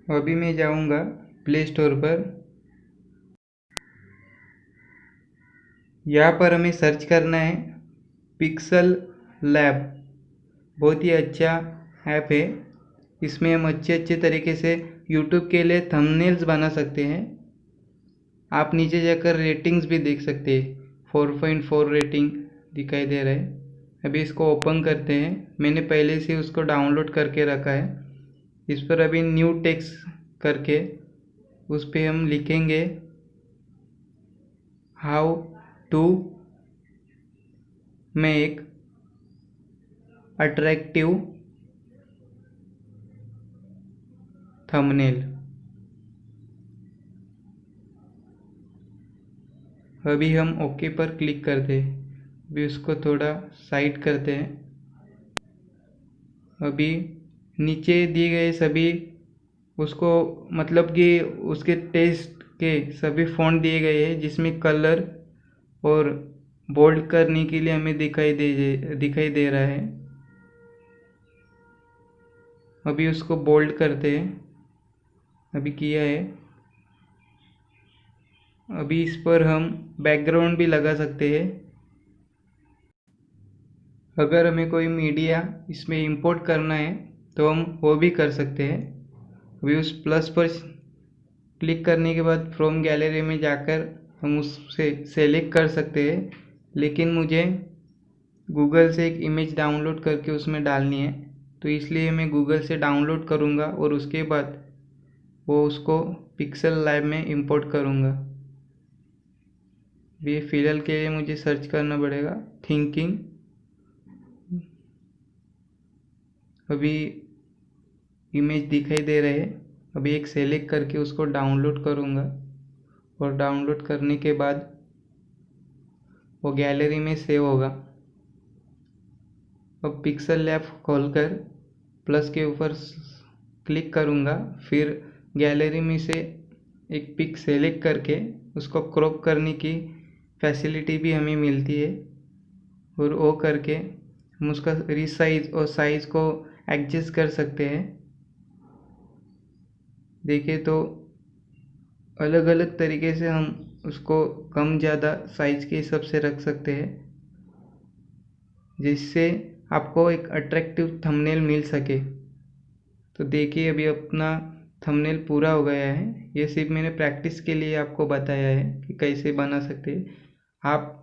अभी मैं जाऊंगा प्ले स्टोर पर। यहाँ पर हमें सर्च करना है पिक्सल लैब। बहुत ही अच्छा ऐप है। इसमें हम अच्छे तरीके से यूट्यूब के लिए थंबनेल्स बना सकते हैं। आप नीचे जाकर रेटिंग्स भी देख सकते हैं। 4.4 रेटिंग दिखाई दे रहा है। अभी इसको ओपन करते हैं। मैंने पहले से उसको डाउनलोड करके रखा है। इस पर अभी न्यू टेक्स्ट करके उस पर हम लिखेंगे how to make attractive thumbnail. अभी हम ओके पर क्लिक करते हैं। अभी उसको थोड़ा साइड करते हैं। अभी नीचे दिए गए सभी उसको मतलब कि उसके टेस्ट के सभी फ़ॉन्ट दिए गए हैं, जिसमें कलर और बोल्ड करने के लिए हमें दिखाई दे रहा है। अभी उसको बोल्ड करते हैं। अभी किया है। अभी इस पर हम बैकग्राउंड भी लगा सकते हैं। अगर हमें कोई मीडिया इसमें इंपोर्ट करना है तो हम वो भी कर सकते हैं। अभी उस प्लस पर क्लिक करने के बाद फ्रॉम गैलरी में जाकर हम उससे सेलेक्ट कर सकते हैं, लेकिन मुझे गूगल से एक इमेज डाउनलोड करके उसमें डालनी है, तो इसलिए मैं गूगल से डाउनलोड करूँगा और उसके बाद वो उसको पिक्सल लैब में इंपोर्ट करूँगा। अभी फ़िलहाल के लिए मुझे सर्च करना पड़ेगा थिंकिंग। अभी इमेज दिखाई दे रहे हैं। अभी एक सेलेक्ट करके उसको डाउनलोड करूँगा और डाउनलोड करने के बाद वो गैलरी में सेव होगा। अब पिक्सल लैब खोलकर प्लस के ऊपर क्लिक करूँगा। फिर गैलरी में से एक पिक सेलेक्ट करके उसको क्रॉप करने की फैसिलिटी भी हमें मिलती है, और वो करके हम उसका रीसाइज और साइज़ को एडजस्ट कर सकते हैं। देखिए तो अलग अलग तरीके से हम उसको कम ज़्यादा साइज के हिसाब से रख सकते हैं, जिससे आपको एक अट्रैक्टिव थंबनेल मिल सके। तो देखिए अभी अपना थंबनेल पूरा हो गया है। ये सिर्फ मैंने प्रैक्टिस के लिए आपको बताया है कि कैसे बना सकते हैं। आप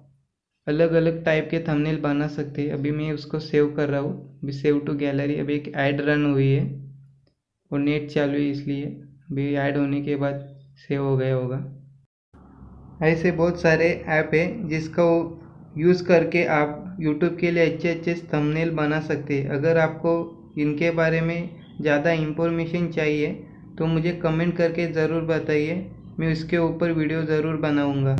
अलग अलग टाइप के थंबनेल बना सकते हैं। अभी मैं उसको सेव कर रहा हूँ। अभी सेव टू गैलरी। अभी एक ऐड रन हुई है और नेट चालू है, इसलिए अभी ऐड होने के बाद सेव हो गया होगा। ऐसे बहुत सारे ऐप है जिसको यूज़ करके आप YouTube के लिए अच्छे थंबनेल बना सकते हैं। अगर आपको इनके बारे में ज़्यादा इंफॉर्मेशन चाहिए तो मुझे कमेंट करके ज़रूर बताइए। मैं इसके ऊपर वीडियो ज़रूर बनाऊँगा।